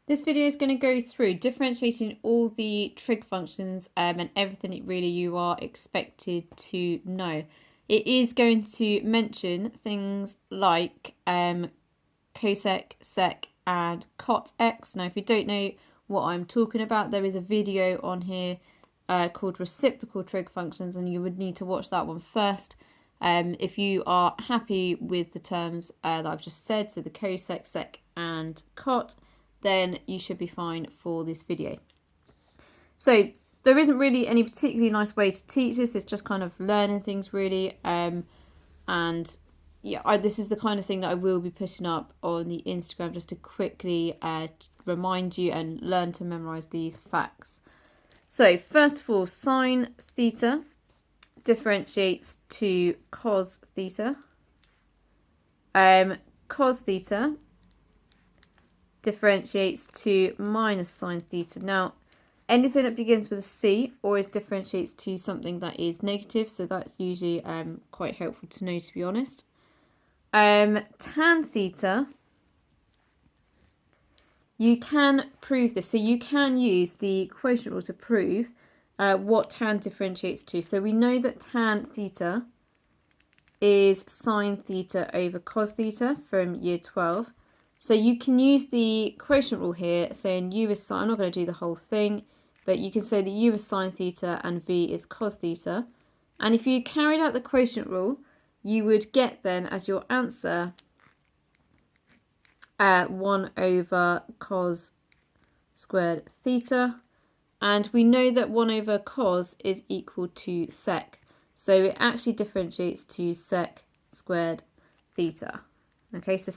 This video is going to go through differentiating all the trig functions and everything that really you are expected to know. It is going to mention things like cosec, sec and cot x. Now if you don't know what I'm talking about, there is a video on here called reciprocal trig functions, and you would need to watch that one first. If you are happy with the terms that I've just said, so the cosec, sec and cot, then you should be fine for this video. So there isn't really any particularly nice way to teach this. It's just kind of learning things really. And yeah, this is the kind of thing that I will be putting up on the Instagram just to quickly remind you and learn to memorize these facts. So first of all, sine theta differentiates to cos theta. Cos theta differentiates to minus sine theta. Now, anything that begins with a C always differentiates to something that is negative, so that's usually quite helpful to know, to be honest. Tan theta, you can prove this. So you can use the quotient rule to prove what tan differentiates to. So we know that tan theta is sine theta over cos theta from year 12. So you can use the quotient rule here, saying u is sine. I'm not going to do the whole thing, but you can say that u is sine theta and v is cos theta. And if you carried out the quotient rule, you would get then as your answer 1 over cos squared theta. And we know that 1 over cos is equal to sec. So it actually differentiates to sec squared theta. Okay, so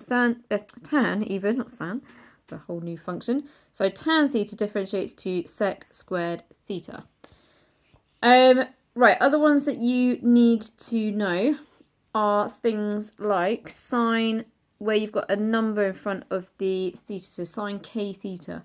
tan even, not san, it's a whole new function. So tan theta differentiates to sec squared theta. Right, other ones that you need to know are things like sine, where you've got a number in front of the theta, so sine k theta.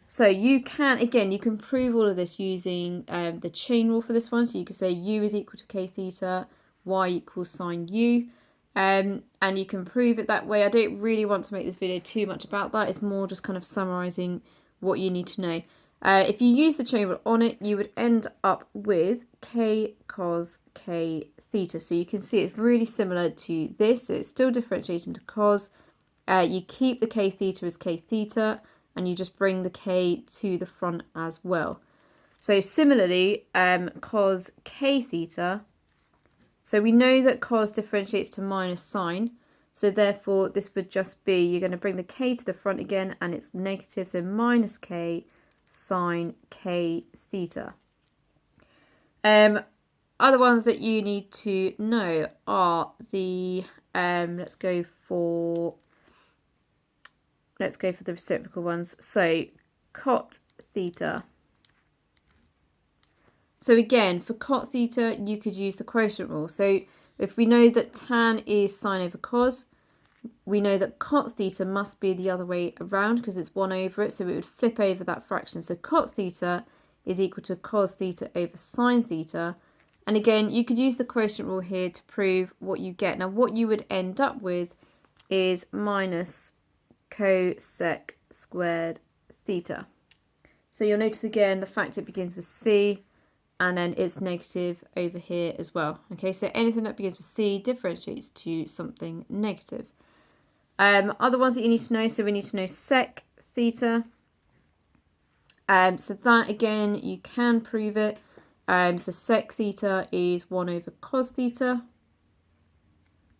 So you can, again, you can prove all of this using the chain rule for this one. So you can say u is equal to k theta, y equals sine u. And you can prove it that way. I don't really want to make this video too much about that. It's more just kind of summarising what you need to know. If you use the chain rule on it, you would end up with k cos k theta. So you can see it's really similar to this. So it's still differentiating to cos. You keep the k theta as k theta, and you just bring the k to the front as well. So similarly, cos k theta. So we know that cos differentiates to minus sine. So therefore, this would just be, you're going to bring the k to the front again, and it's negative. So minus k sine k theta. Other ones that you need to know are the, let's go for the reciprocal ones. So cot theta. So again, for cot theta, you could use the quotient rule. So if we know that tan is sine over cos, we know that cot theta must be the other way around because it's 1 over it, so it would flip over that fraction. So cot theta is equal to cos theta over sine theta. And again, you could use the quotient rule here to prove what you get. Now, what you would end up with is minus cosec squared theta. So you'll notice again the fact it begins with c, and then it's negative over here as well. Okay, so anything that begins with c differentiates to something negative. Other ones that you need to know, so we need to know sec theta. So that again, you can prove it. So sec theta is 1 over cos theta.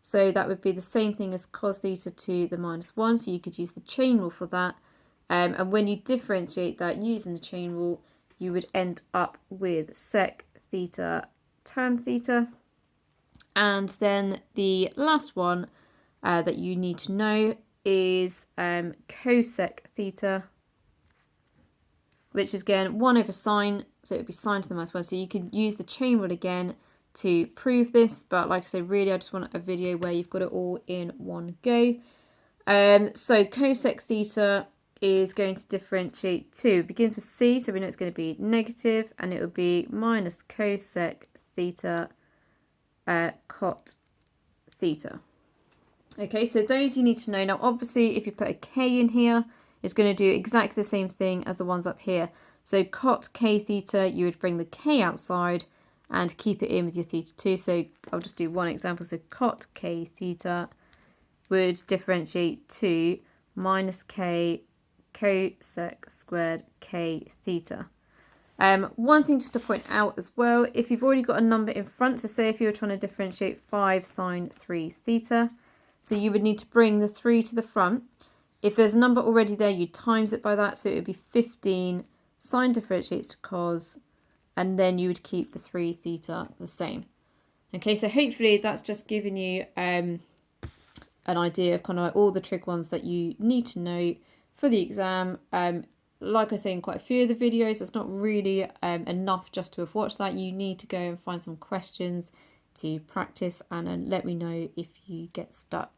So that would be the same thing as cos theta to the minus 1. So you could use the chain rule for that. And when you differentiate that using the chain rule, you would end up with sec theta tan theta. And then the last one that you need to know is cosec theta, which is again 1 over sine, so it would be sine to the minus 1. So you could use the chain rule again to prove this, but like I say, really I just want a video where you've got it all in one go. So cosec theta is going to differentiate to, it begins with c, so we know it's going to be negative, and it would be minus cosec theta cot theta. Okay, so those you need to know. Now obviously if you put a k in here, it's going to do exactly the same thing as the ones up here. So cot k theta, you would bring the k outside and keep it in with your theta 2. So I'll just do one example. So cot k theta would differentiate to minus k cosec squared k theta. One thing just to point out as well, if you've already got a number in front, so say if you were trying to differentiate 5 sine 3 theta, so you would need to bring the 3 to the front. If there's a number already there, you times it by that, so it would be 15 sine differentiates to cos, and then you would keep the 3 theta the same. Okay, so hopefully that's just given you an idea of kind of like all the trig ones that you need to know for the exam. Like I say in quite a few of the videos, it's not really enough just to have watched that. You need to go and find some questions to practice and let me know if you get stuck.